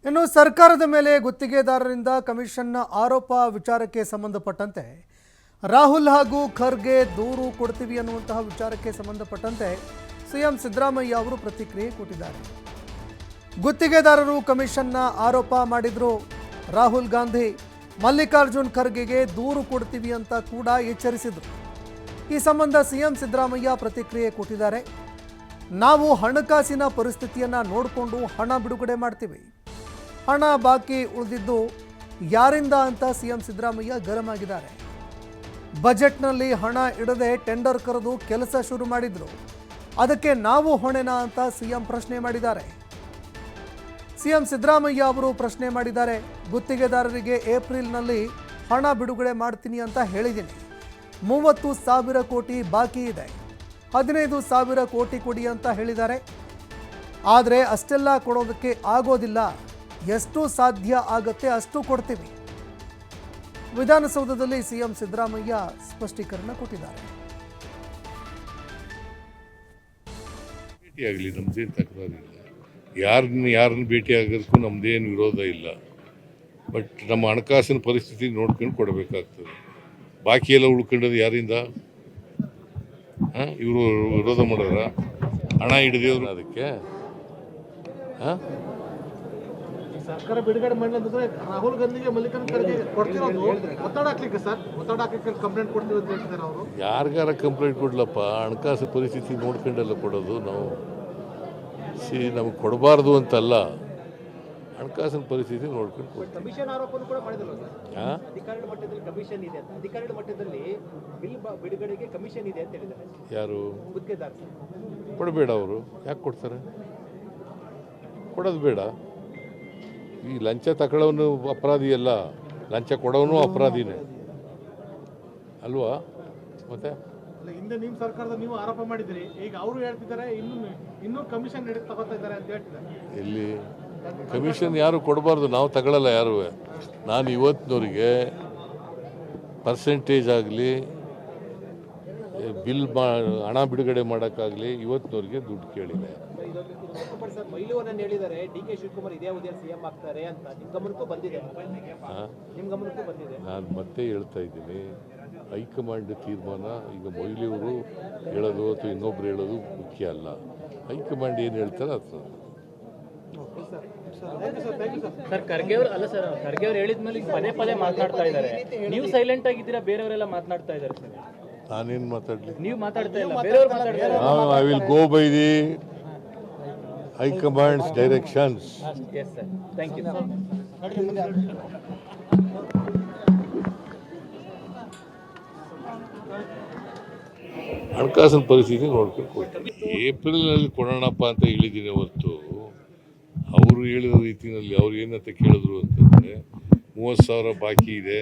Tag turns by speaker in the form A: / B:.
A: ಇನ್ನು ಸರ್ಕಾರದ ಮೇಲೆ ಗುತ್ತಿಗೆದಾರರಿಂದ ಕಮಿಷನ್ನ ಆರೋಪ ವಿಚಾರಕ್ಕೆ ಸಂಬಂಧಪಟ್ಟಂತೆ ರಾಹುಲ್ ಹಾಗೂ ಖರ್ಗೆ ದೂರು ಕೊಡ್ತೀವಿ ಅನ್ನುವಂತಹ ವಿಚಾರಕ್ಕೆ ಸಂಬಂಧಪಟ್ಟಂತೆ ಸಿಎಂ ಸಿದ್ದರಾಮಯ್ಯ ಅವರು ಪ್ರತಿಕ್ರಿಯೆ ಕೊಟ್ಟಿದ್ದಾರೆ. ಗುತ್ತಿಗೆದಾರರು ಕಮಿಷನ್ನ ಆರೋಪ ಮಾಡಿದ್ರು. ರಾಹುಲ್ ಗಾಂಧಿ ಮಲ್ಲಿಕಾರ್ಜುನ್ ಖರ್ಗೆಗೆ ದೂರು ಕೊಡ್ತೀವಿ ಅಂತ ಕೂಡ ಎಚ್ಚರಿಸಿದರು. ಈ ಸಂಬಂಧ ಸಿಎಂ ಸಿದ್ದರಾಮಯ್ಯ ಪ್ರತಿಕ್ರಿಯೆ ಕೊಟ್ಟಿದ್ದಾರೆ. ನಾವು ಹಣಕಾಸಿನ ಪರಿಸ್ಥಿತಿಯನ್ನು ನೋಡಿಕೊಂಡು ಹಣ ಬಿಡುಗಡೆ ಮಾಡ್ತೀವಿ. ಹಣ ಬಾಕಿ ಉಳಿದಿದ್ದು ಯಾರಿಂದ ಅಂತ ಸಿಎಂ ಸಿದ್ದರಾಮಯ್ಯ ಗರಂ ಆಗಿದ್ದಾರೆ. ಬಜೆಟ್ನಲ್ಲಿ ಹಣ ಇಡದೆ ಟೆಂಡರ್ ಕರೆದು ಕೆಲಸ ಶುರು ಮಾಡಿದ್ರು. ಅದಕ್ಕೆ ನಾವು ಹೊಣೆನಾ ಅಂತ ಸಿಎಂ ಪ್ರಶ್ನೆ ಮಾಡಿದ್ದಾರೆ. ಸಿಎಂ ಸಿದ್ದರಾಮಯ್ಯ ಅವರು ಪ್ರಶ್ನೆ ಮಾಡಿದ್ದಾರೆ. ಗುತ್ತಿಗೆದಾರರಿಗೆ ಏಪ್ರಿಲ್ನಲ್ಲಿ ಹಣ ಬಿಡುಗಡೆ ಮಾಡ್ತೀನಿ ಅಂತ ಹೇಳಿದ್ದೀನಿ. 30,000 ಕೋಟಿ ಬಾಕಿ ಇದೆ. 15,000 ಕೋಟಿ ಕೊಡಿ ಅಂತ ಹೇಳಿದ್ದಾರೆ. ಆದರೆ ಅಷ್ಟೆಲ್ಲ ಕೊಡೋದಕ್ಕೆ ಆಗೋದಿಲ್ಲ. ಎಷ್ಟು ಸಾಧ್ಯ ಆಗತ್ತೆ ಅಷ್ಟು ಕೊಡ್ತೀವಿ. ವಿಧಾನಸೌಧದಲ್ಲಿ ಸಿಎಂ ಸಿದ್ದರಾಮಯ್ಯ ಸ್ಪಷ್ಟೀಕರಣ ಕೊಟ್ಟಿದ್ದಾರೆ.
B: ಭೇಟಿಯಾಗಲಿ, ನಮ್ದೇನು ತಕರಾರಿಲ್ಲ. ಯಾರನ್ನ ಭೇಟಿ ಆಗೋದಕ್ಕೂ ನಮ್ದೇನು ವಿರೋಧ ಇಲ್ಲ. ಬಟ್ ನಮ್ಮ ಹಣಕಾಸಿನ ಪರಿಸ್ಥಿತಿ ನೋಡ್ಕೊಂಡು ಕೊಡಬೇಕಾಗ್ತದೆ. ಬಾಕಿ ಎಲ್ಲ ಉಳ್ಕೊಂಡದ್ದು ಯಾರಿಂದ? ಇವರು ವಿರೋಧ ಮಾಡೋರ ಹಣ ಹಿಡಿದೇವ್ರು ಅದಕ್ಕೆ
C: ಸರ್ಕಾರ ಬಿಡುಗಡೆ ಮಾಡಿದ್ರೆ ರಾಹುಲ್ ಗಾಂಧಿಗೆ ಮಲ್ಲಿಕಾರ್ಜುನ್ ಖರ್ಗೆ ಕೊಡ್ತಿರೋದು ಒತ್ತಡ ಹಾಕ್ಲಿಕ್ಕೆ ಸರ್, ಒತ್ತಡ ಹಾಕಕ್ಕೆ ಕಂಪ್ಲೇಂಟ್ ಕೊಡ್ತೀವಿ ಅಂತ ಹೇಳ್ತಾರೆ ಅವರು.
B: ಯಾರಿಗಾರ ಕಂಪ್ಲೇಂಟ್ ಕೊಡ್ಲಪ್ಪ, ಹಣಕಾಸು ಪರಿಸ್ಥಿತಿ ನೋಡ್ಕೊಂಡೆಲ್ಲ ಕೊಡೋದು. ನಾವು ನಮಗೆ ಕೊಡಬಾರ್ದು ಅಂತಲ್ಲ, ಹಣಕಾಸಿನ ಪರಿಸ್ಥಿತಿ ನೋಡ್ಕೊಂಡು ಕೊಡ್ತೀವಿ.
C: ಕಮಿಷನ್ ಆರೋಪವನ್ನು ಕೂಡ ಮಾಡಿದ್ರು ಸರ್. ಅಧಿಕಾರಿಗಳ ಮಟ್ಟದಲ್ಲಿ ಕಮಿಷನ್ ಇದೆ ಅಂತ, ಅಧಿಕಾರಿಗಳ ಮಟ್ಟದಲ್ಲಿ ಬಿಲ್ ಬಿಡುಗಡೆಗೆ ಕಮಿಷನ್ ಇದೆ ಅಂತ ಹೇಳಿದ್ದಾರೆ.
B: ಯಾರು
C: ಗುತ್ತಿಗೆದಾರ
B: ಕೊಡಬೇಡ, ಅವರು ಯಾಕೆ ಕೊಡ್ತಾರೆ? ಕೊಡೋದು ಬೇಡ. ಈ ಲಂಚ ತಗೊಳ್ಳೋನು ಅಪರಾಧಿ ಅಲ್ಲ, ಲಂಚ ಕೊಡೋನು ಅಪರಾಧಿನೇ ಅಲ್ವಾ? ಮತ್ತೆ
C: ಹಿಂದೆ ನಿಮ್ಮ ಸರ್ಕಾರದ ನೀವು ಆರೋಪ ಮಾಡಿದ್ರಿ, ಈಗ ಅವರು ಹೇಳ್ತಿದ್ದಾರೆ ಇನ್ನೂ ಕಮಿಷನ್ ತಗೋತಾ ಇದ್ದಾರೆ ಅಂತ ಹೇಳ್ತಿದ್ದಾರೆ.
B: ಇಲ್ಲಿ ಕಮಿಷನ್ ಯಾರು ಕೊಡಬಾರ್ದು, ನಾವು ತಗೊಳ್ಳಲ್ಲ ಯಾರು. ನಾನು ಇವತ್ತಿನವರಿಗೆ ಪರ್ಸೆಂಟೇಜ್ ಆಗಲಿ, ಬಿಲ್ ಹಣ ಬಿಡುಗಡೆ ಮಾಡೋಕ್ಕಾಗಲಿ ಇವತ್ತಿನವರಿಗೆ ದುಡ್ಡು ಕೇಳಿದೆ.
C: ಹೇಳಿದ್ದಾರೆ ಡಿ.ಕೆ. ಶಿವಕುಮಾರ್ ಇದೇ ಅವಧಿಯಲ್ಲಿ ಸಿಎಂ ಆಗ್ತಾರೆ ಅಂತ ನಿಮ್ಮ ಗಮನಕ್ಕೂ ಬಂದಿದೆ?
B: ನಾನು ಮತ್ತೆ ಹೇಳ್ತಾ ಇದ್ದೀನಿ, ಹೈಕಮಾಂಡ್ ತೀರ್ಮಾನ. ಈಗ ಮೊಯ್ಲಿಯವರು ಹೇಳೋದು ಅಥವಾ ಇನ್ನೊಬ್ರು ಹೇಳೋದು ಮುಖ್ಯ ಅಲ್ಲ. ಹೈಕಮಾಂಡ್ ಏನು ಹೇಳ್ತಾರೆ ಅದು.
D: ಸರ್, ಖರ್ಗೆ ಅವರು ಅಲ್ಲ ಸರ್, ಖರ್ಗೆ ಅವರು ಹೇಳಿದ ಮೇಲೆ ಪದೇ ಪದೇ ಮಾತನಾಡ್ತಾ ಇದ್ದಾರೆ. ನೀವು ಸೈಲೆಂಟ್ ಆಗಿದ್ದೀರಾ, ಬೇರೆಯವರೆಲ್ಲ ಮಾತನಾಡ್ತಾ ಇದ್ದಾರೆ ಸರ್.
B: ನಾನೇನು ಮಾತಾಡಲಿ?
D: ನೀವು ಮಾತಾಡ್ತಾ ಇಲ್ಲ, ಬೇರೆಯವರು ಮಾತಾಡ್ತಾ ಇದ್ದಾರೆ.
B: I will go by the high command's directions.
D: Yes sir, thank you.
B: ಹಣಕಾಸಿನ ಪರಿಸ್ಥಿತಿ ನೋಡ್ಕೊಂಡು ಕೊಡ್ತೀನಿ. ಏಪ್ರಿಲ್ನಲ್ಲಿ ಕೊಡೋಣಪ್ಪ ಅಂತ ಹೇಳಿದ್ದೀನಿ ಹೊರತು ಅವರು ಹೇಳಿದ ರೀತಿಯಲ್ಲಿ ಅವ್ರು ಏನಂತ ಕೇಳಿದ್ರು ಅಂತಂದರೆ 30,000 ಬಾಕಿ ಇದೆ.